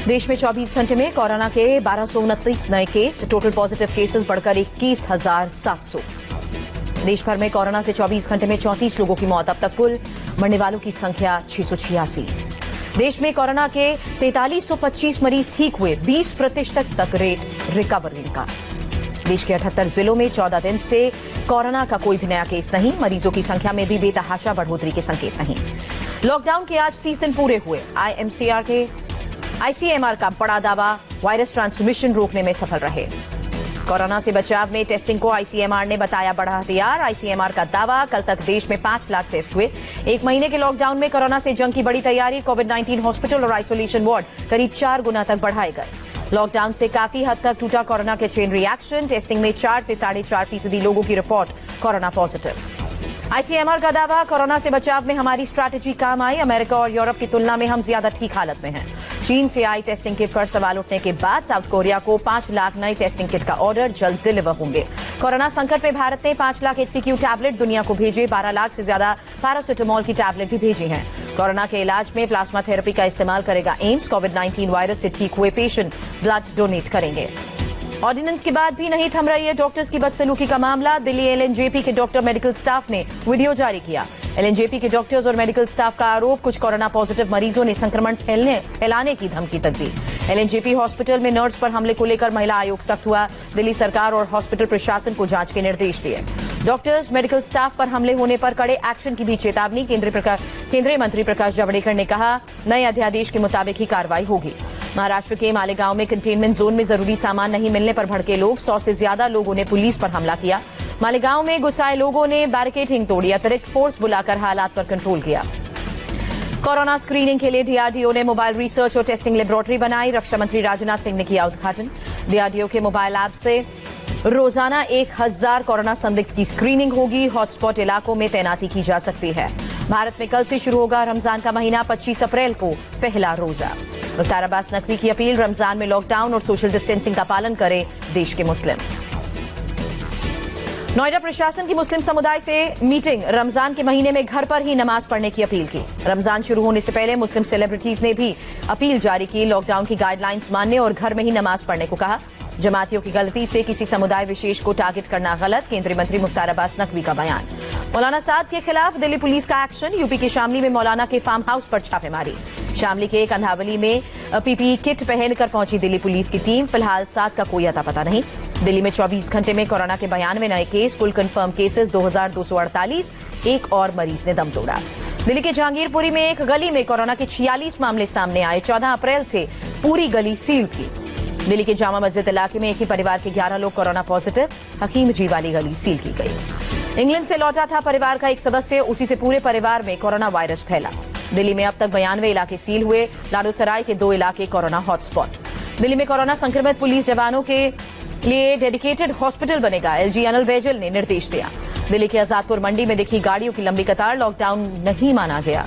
देश में 24 घंटे में कोरोना के 1229 नए केस, टोटल पॉजिटिव केसेस बढ़कर 21,700। देश भर में कोरोना से 24 घंटे में 34 लोगों की मौत। अब तक कुल मरने वालों की संख्या 686। देश में कोरोना के 4325 मरीज ठीक हुए, 20% तक रेट रिकवरी का। देश के 78 जिलों में 14 दिन से कोरोना का कोई भी नया केस नहीं। मरीजों की संख्या में भी बेतहाशा बढ़ोतरी के संकेत नहीं। लॉकडाउन के आज 30 दिन पूरे हुए। आईसीएमआर का बड़ा दावा, वायरस ट्रांसमिशन रोकने में सफल रहे। कोरोना से बचाव में टेस्टिंग को आईसीएमआर ने बताया बड़ा हथियार। आईसीएमआर का दावा, कल तक देश में 5 लाख टेस्ट हुए। 1 महीने के लॉकडाउन में कोरोना से जंग की बड़ी तैयारी। कोविड-19 हॉस्पिटल और आइसोलेशन वार्ड करीब 4 गुना तक बढ़ाए गए। लॉकडाउन से काफी हद तक टूटा कोरोना के चेन रिएक्शन। टेस्टिंग में 4 से 4.5% लोगों की रिपोर्ट कोरोना पॉजिटिव। आईसीएमआर का दावा, कोरोना से बचाव में हमारी स्ट्रैटेजी काम आई। अमेरिका और यूरोप की तुलना में हम ज्यादा ठीक हालत में हैं। चीन से आई टेस्टिंग किट पर सवाल उठने के बाद साउथ कोरिया को 5 लाख नई टेस्टिंग किट का ऑर्डर जल्द डिलीवर होंगे। कोरोना संकट में भारत ने 5 लाख HCQ टैबलेट दुनिया को भेजे। 12 लाख से ज्यादा पैरासिटामोल की टैबलेट भी भेजी हैं। कोरोना के इलाज में प्लाज्मा थेरेपी का इस्तेमाल करेगा एम्स। कोविड-19 वायरस से ठीक हुए पेशेंट ब्लड डोनेट करेंगे। ऑर्डिनेंस के बाद भी नहीं थम रही है डॉक्टर्स की बदसलूकी का मामला। दिल्ली LNJP के डॉक्टर मेडिकल स्टाफ ने वीडियो जारी किया। LNJP के डॉक्टर्स और मेडिकल स्टाफ का आरोप, कुछ कोरोना पॉजिटिव मरीजों ने संक्रमण फैलाने की धमकी तक दी। LNJP हॉस्पिटल में नर्स पर हमले को लेकर महिला आयोग सख्त हुआ। दिल्ली सरकार और हॉस्पिटल प्रशासन को जांच के निर्देश दिए। डॉक्टर्स मेडिकल स्टाफ पर हमले होने पर कड़े एक्शन की भी चेतावनी। केंद्रीय मंत्री प्रकाश जावड़ेकर ने कहा, नए अध्यादेश के मुताबिक ही कार्रवाई होगी। महाराष्ट्र के मालेगांव में कंटेनमेंट जोन में जरूरी सामान नहीं मिलने पर भड़के लोग। 100 से ज्यादा लोगों ने पुलिस पर हमला किया। मालेगांव में घुसाए लोगों ने बैरिकेडिंग तोड़ी। अतिरिक्त फोर्स बुलाकर हालात पर कंट्रोल किया। कोरोना स्क्रीनिंग के लिए DRDO ने मोबाइल रिसर्च और टेस्टिंग लेबोरेटरी बनाई। रक्षा मंत्री राजनाथ सिंह ने किया उद्घाटन। DRDO के मोबाइल ऐप से रोजाना 1000 कोरोना संदिग्ध की स्क्रीनिंग होगी। हॉटस्पॉट इलाकों में तैनाती की जा सकती है। भारत में कल से शुरू होगा रमजान का महीना। 25 अप्रैल को पहला रोजा। मुख्तार अब्बास नकवी की अपील, रमजान में लॉकडाउन और सोशल डिस्टेंसिंग का पालन करें देश के मुस्लिम। नोएडा प्रशासन की मुस्लिम समुदाय से मीटिंग। रमजान के महीने में घर पर ही नमाज पढ़ने की अपील की। रमजान शुरू होने से पहले मुस्लिम सेलिब्रिटीज ने भी अपील जारी की। लॉकडाउन की गाइडलाइंस मानने और घर में ही नमाज पढ़ने को कहा। जमातियों की गलती से किसी समुदाय विशेष को टारगेट करना गलत। केंद्रीय मंत्री मुख्तार अब्बास नकवी का बयान। मौलाना साद के खिलाफ दिल्ली पुलिस का एक्शन। यूपी के शामली में मौलाना के फार्म हाउस पर छापेमारी। शामली के कंधावली में PPE किट पहनकर पहुंची दिल्ली पुलिस की टीम। फिलहाल साद का कोई अता पता नहीं। दिल्ली में 24 घंटे में कोरोना के 92 नए केस, कुल कंफर्म केसेस 2248। एक और मरीज ने दम तोड़ा। दिल्ली के जहांगीरपुरी में एक गली में कोरोना के 46 मामले सामने आए। 14 अप्रैल से पूरी गली सील थी। दिल्ली के जामा मस्जिद इलाके में एक ही परिवार के 11 लोग कोरोना पॉजिटिव। हकीम जी वाली गली सील की गई। इंग्लैंड से लौटा था परिवार का एक सदस्य, उसी से पूरे परिवार में कोरोना वायरस फैला। दिल्ली में अब तक 92 इलाके सील हुए। लाडोसराय के 2 इलाके कोरोना हॉटस्पॉट। दिल्ली में कोरोना संक्रमित पुलिस जवानों के लिए डेडिकेटेड हॉस्पिटल बनेगा। LG अनिल बैजल ने निर्देश दिया। दिल्ली के आजादपुर मंडी में दिखी गाड़ियों की लंबी कतार। लॉकडाउन नहीं माना गया।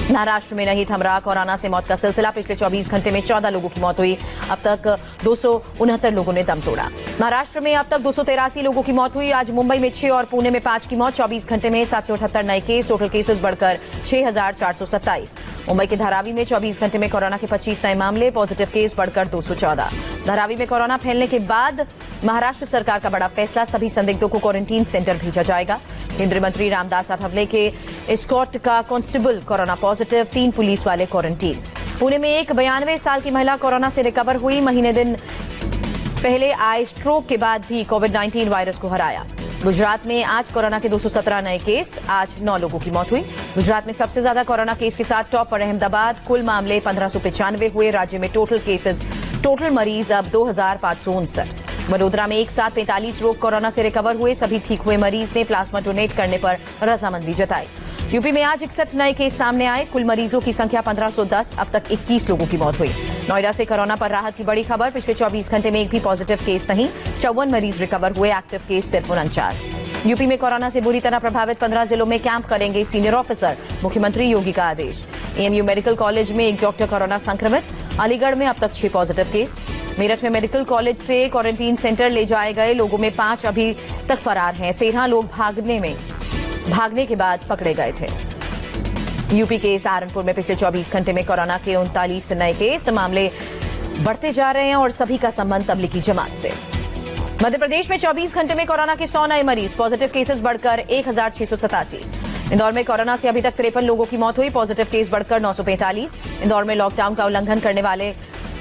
महाराष्ट्र में नहीं थम रहा कोरोना से मौत का सिलसिला। पिछले 24 घंटे में 14 लोगों की मौत हुई। अब तक 269 लोगों ने दम तोड़ा। महाराष्ट्र में अब तक 283 लोगों की मौत हुई। आज मुंबई में 6 और पुणे में 5 की मौत। 24 घंटे में 778 नए केस, टोटल केसेस बढ़कर 6427। मुंबई के धारावी में 24 घंटे में कोरोना के 25 नए मामले, पॉजिटिव केस बढ़कर 214। धारावी में कोरोना फैलने के बाद महाराष्ट्र सरकार का बड़ा फैसला, सभी संदिग्धों को क्वारंटीन सेंटर भेजा जाएगा। केंद्रीय मंत्री रामदास अठावले के एस्कॉर्ट का कांस्टेबल कोरोना पॉजिटिव, 3 पुलिस वाले क्वारंटीन। पुणे में एक 92 साल की महिला कोरोना से रिकवर हुई। महीने दिन पहले आए स्ट्रोक के बाद भी कोविड-19 वायरस को हराया। गुजरात में आज कोरोना के 217 नए केस, आज 9 लोगों की मौत हुई। गुजरात में सबसे ज्यादा कोरोना केस के साथ टॉप पर अहमदाबाद। कुल मामले 1595 हुए। राज्य में टोटल मरीज अब 2559। वडोदरा में एक साथ 45 लोग कोरोना से रिकवर हुए। सभी ठीक हुए मरीज ने प्लाज्मा डोनेट करने पर रजामंदी जताई। यूपी में आज 61 नए केस सामने आए। कुल मरीजों की संख्या 1510। अब तक 21 लोगों की मौत हुई। नोएडा से कोरोना पर राहत की बड़ी खबर। पिछले 24 घंटे में एक भी पॉजिटिव केस नहीं। 54 मरीज रिकवर हुए। एक्टिव केस सिर्फ 49। यूपी में कोरोना से बुरी तरह प्रभावित 15 जिलों में कैंप करेंगे सीनियर ऑफिसर। मुख्यमंत्री योगी का आदेश। AMU मेडिकल कॉलेज में एक डॉक्टर कोरोना संक्रमित। अलीगढ़ में अब तक 6 पॉजिटिव केस। मेरठ में मेडिकल कॉलेज से क्वारंटीन सेंटर ले जाए गए लोगों में 5 अभी तक फरार हैं। 13 लोग भागने के बाद पकड़े गए थे। यूपी के सहारनपुर में पिछले 24 घंटे में कोरोना के 39 नए केस, मामले बढ़ते जा रहे हैं और सभी का संबंध तबलीगी जमात से। मध्य प्रदेश में 24 घंटे में कोरोना के 100 नए मरीज, पॉजिटिव केसेस बढ़कर 1687। इंदौर में कोरोना से अभी तक 53 लोगों की मौत हुई, पॉजिटिव केस बढ़कर 945। इंदौर में लॉकडाउन का उल्लंघन करने वाले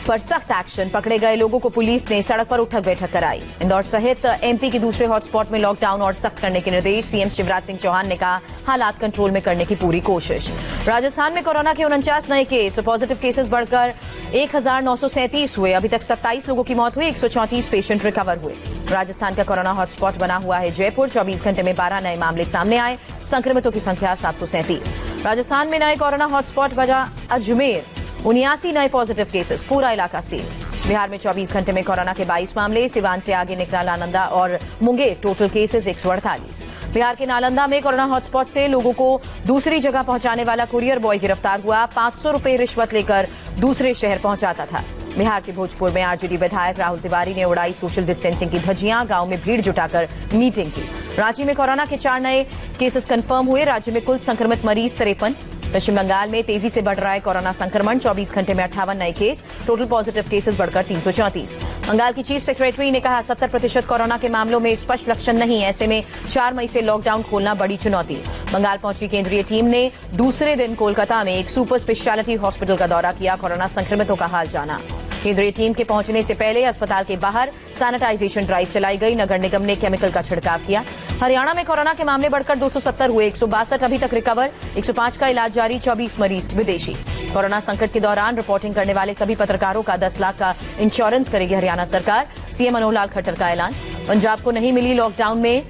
पर सख्त एक्शन, पकड़े गए लोगों को पुलिस ने सड़क पर उठक बैठक कराई। इंदौर सहित एमपी के दूसरे हॉटस्पॉट में लॉकडाउन और सख्त करने के निर्देश, सीएम शिवराज सिंह चौहान ने कहा हालात कंट्रोल में करने की पूरी कोशिश। राजस्थान में कोरोना के 49 नए केस, पॉजिटिव केसेस बढ़कर 1937 हुए, अभी तक 27 लोगों की मौत हुई, 134 पेशेंट रिकवर हुए। राजस्थान का कोरोना हॉटस्पॉट बना हुआ है जयपुर, 24 घंटे में 12 नए मामले सामने आए, संक्रमितों की संख्या 737। राजस्थान में नए कोरोना हॉटस्पॉट बना अजमेर, 79 नए पॉजिटिव केसेस, पूरा इलाका सील। बिहार में 24 घंटे में कोरोना के 22 मामले, सिवान से आगे निकला नालंदा और मुंगेर, टोटल केसेस 148। बिहार के नालंदा में कोरोना हॉटस्पॉट से लोगों को दूसरी जगह पहुंचाने वाला कुरियर बॉय गिरफ्तार हुआ, 500 रुपए रिश्वत लेकर दूसरे शहर पहुंचाता था। बिहार के भोजपुर में आरजेडी विधायक राहुल तिवारी ने उड़ाई सोशल डिस्टेंसिंग की धज्जियां, गांव में भीड़ जुटाकर मीटिंग की। रांची में कोरोना के 4 नए केसेस कंफर्म हुए, राज्य में कुल संक्रमित मरीज 53। पश्चिम बंगाल में तेजी से बढ़ रहा है कोरोना संक्रमण, 24 घंटे में 58 नए केस, टोटल पॉजिटिव केसेस बढ़कर 334। बंगाल की चीफ सेक्रेटरी ने कहा 70% कोरोना के मामलों में स्पष्ट लक्षण नहीं, ऐसे में 4 मई से लॉकडाउन खोलना बड़ी चुनौती। बंगाल पहुंची केंद्रीय टीम ने दूसरे दिन कोलकाता में एक सुपर स्पेशलिटी हॉस्पिटल का दौरा किया, कोरोना संक्रमितों का हाल जाना। केंद्रीय टीम के पहुंचने से पहले अस्पताल के बाहर सैनिटाइजेशन ड्राइव चलाई गई, नगर निगम ने केमिकल का छिड़काव किया। हरियाणा में कोरोना के मामले बढ़कर 270 हुए, 162 अभी तक रिकवर, 105 का इलाज जारी, 24 मरीज विदेशी। कोरोना संकट के दौरान रिपोर्टिंग करने वाले सभी पत्रकारों का 10 लाख का इंश्योरेंस करेगी हरियाणा सरकार, सीएम मनोहर लाल खट्टर का ऐलान। पंजाब को नहीं मिली लॉकडाउन में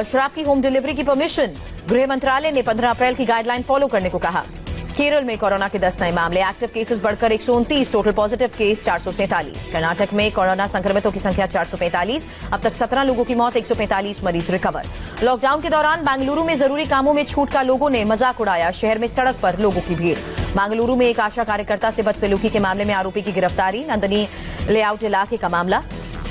शराब की होम डिलीवरी की परमिशन, गृह मंत्रालय ने 15 अप्रैल की गाइडलाइन फॉलो करने को कहा। केरल में कोरोना के 10 नए मामले, एक्टिव केसेस बढ़कर 129, टोटल पॉजिटिव केस 447। कर्नाटक में कोरोना संक्रमितों की संख्या 445, अब तक 17 लोगों की मौत, 145 मरीज रिकवर। लॉकडाउन के दौरान बेंगलुरु में जरूरी कामों में छूट का लोगों ने मजाक उड़ाया, शहर में सड़क पर लोगों की भीड़। बेंगलुरु में एक आशा कार्यकर्ता से बदसलूकी के मामले में आरोपी की गिरफ्तारी, नंदनी लेआउट इलाके का मामला।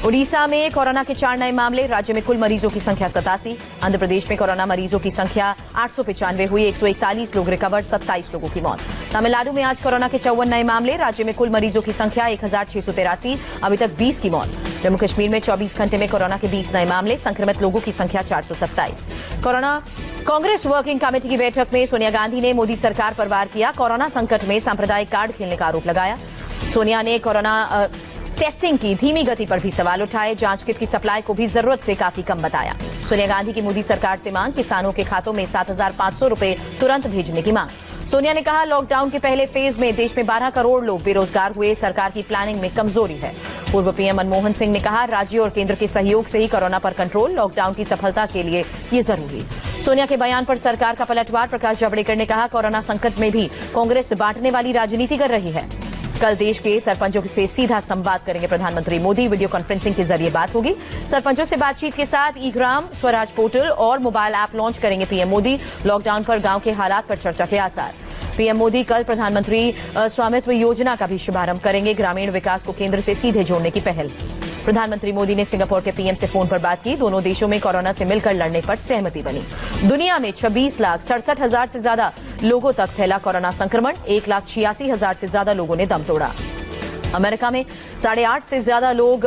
उड़ीसा में कोरोना के 4 नए मामले, राज्य में कुल मरीजों की संख्या 87। आंध्र प्रदेश में कोरोना मरीजों की संख्या 895 हुई, 141 लोग रिकवर, 27 लोगों की मौत। तमिलनाडु में आज कोरोना के 54 नए मामले, राज्य में कुल मरीजों की संख्या 1683, अभी तक 20 की मौत। जम्मू कश्मीर में 24 घंटे में कोरोना के 20 नए मामले, संक्रमित लोगों की संख्या 427। कोरोना कांग्रेस वर्किंग कमेटी की बैठक में सोनिया गांधी ने मोदी सरकार पर वार किया, कोरोना संकट में सांप्रदायिक कार्ड खेलने का आरोप लगाया। सोनिया ने कोरोना टेस्टिंग की धीमी गति पर भी सवाल उठाए, जांच किट की सप्लाई को भी जरूरत से काफी कम बताया। सोनिया गांधी की मोदी सरकार से मांग, किसानों के खातों में 7,500 रुपए तुरंत भेजने की मांग। सोनिया ने कहा लॉकडाउन के पहले फेज में देश में 12 करोड़ लोग बेरोजगार हुए, सरकार की प्लानिंग में कमजोरी है। पूर्व पीएम मनमोहन सिंह ने कहा राज्य और केंद्र के सहयोग से ही कोरोना पर कंट्रोल, लॉकडाउन की सफलता के लिए ये जरूरी। सोनिया के बयान पर सरकार का पलटवार, प्रकाश जावड़ेकर ने कहा कोरोना संकट में भी कांग्रेस बांटने वाली राजनीति कर रही है। कल देश के सरपंचों से सीधा संवाद करेंगे प्रधानमंत्री मोदी, वीडियो कॉन्फ्रेंसिंग के जरिए बात होगी। सरपंचों से बातचीत के साथ ई ग्राम स्वराज पोर्टल और मोबाइल ऐप लॉन्च करेंगे पीएम मोदी, लॉकडाउन पर गांव के हालात पर चर्चा के आसार। पीएम मोदी कल प्रधानमंत्री स्वामित्व योजना का भी शुभारंभ करेंगे, ग्रामीण विकास को केंद्र से सीधे जोड़ने की पहल। प्रधानमंत्री मोदी ने सिंगापुर के पीएम से फोन पर बात की, दोनों देशों में कोरोना से मिलकर लड़ने पर सहमति बनी। दुनिया में 26,67,000 से ज्यादा लोगों तक फैला कोरोना संक्रमण, 1,86,000 से ज्यादा लोगों ने दम तोड़ा। अमेरिका में 8.5 से ज्यादा लोग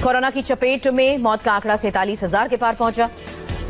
कोरोना की चपेट में, मौत का आंकड़ा 47,000 के पार पहुंचा।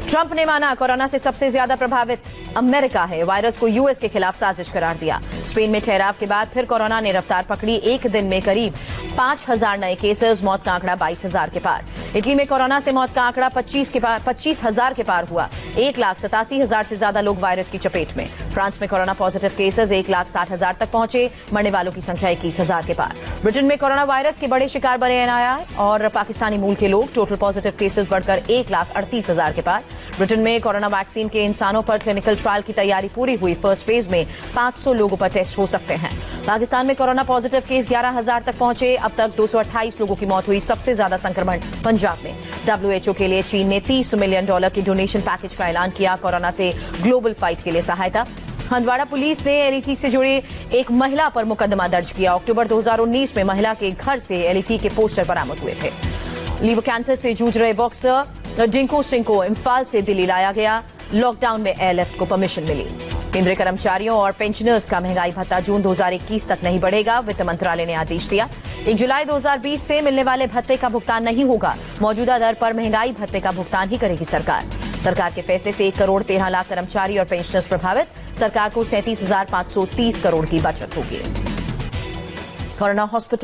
ट्रंप ने माना कोरोना से सबसे ज्यादा प्रभावित अमेरिका है, वायरस को यूएस के खिलाफ साजिश करार दिया। स्पेन में ठहराव के बाद फिर कोरोना ने रफ्तार पकड़ी, एक दिन में करीब 5,000 नए केसेस, मौत का आंकड़ा 22,000 के पार। इटली में कोरोना से मौत का आंकड़ा 25,000 के पार हुआ, 1,87,000 से ज्यादा लोग वायरस की चपेट में। फ्रांस में कोरोना पॉजिटिव केसेस 1,60,000 तक पहुंचे, मरने वालों की संख्या 21,000 के पार। ब्रिटेन में कोरोना वायरस के बड़े शिकार बने एनआईआई और पाकिस्तानी मूल के लोग, टोटल पॉजिटिव केसेस बढ़कर 1,38,000 के पार। ब्रिटेन में कोरोना वैक्सीन के इंसानों पर क्लिनिकल ट्रायल की तैयारी पूरी हुई, फर्स्ट फेज में 500 लोगों पर टेस्ट हो सकते हैं। पाकिस्तान में कोरोना पॉजिटिव केस 11,000 तक पहुंचे, अब तक 228 लोगों की मौत हुई, सबसे ज्यादा संक्रमण पंजाब में। WHO के लिए चीन ने $30 मिलियन के डोनेशन पैकेज का ऐलान किया, कोरोना से ग्लोबल फाइट के लिए सहायता। हंदवाड़ा पुलिस ने एलईटी से जुड़ी एक महिला पर मुकदमा दर्ज किया, अक्टूबर 2019 में महिला के घर से एलईटी के पोस्टर बरामद हुए थे। लीवर कैंसर से जूझ रहे बॉक्सर डिंको सिंह को इम्फाल से दिल्ली लाया गया, लॉकडाउन में एयरलिफ्ट को परमिशन मिली। केंद्रीय कर्मचारियों और पेंशनर्स का महंगाई भत्ता जून 2021 तक नहीं बढ़ेगा। वित्त मंत्रालय ने आदेश दिया। 1 जुलाई 2020 से मिलने वाले भत्ते का भुगतान नहीं होगा। मौजूदा दर पर महंगाई भत्ते का भुगतान ही करेगी सरकार। सरकार के फैसले से 1 करोड़ 13 लाख कर्मचारी और पेंशनर्स प्रभावित। सरकार को 37,530 करोड़ की बचत होगी। Corona hospital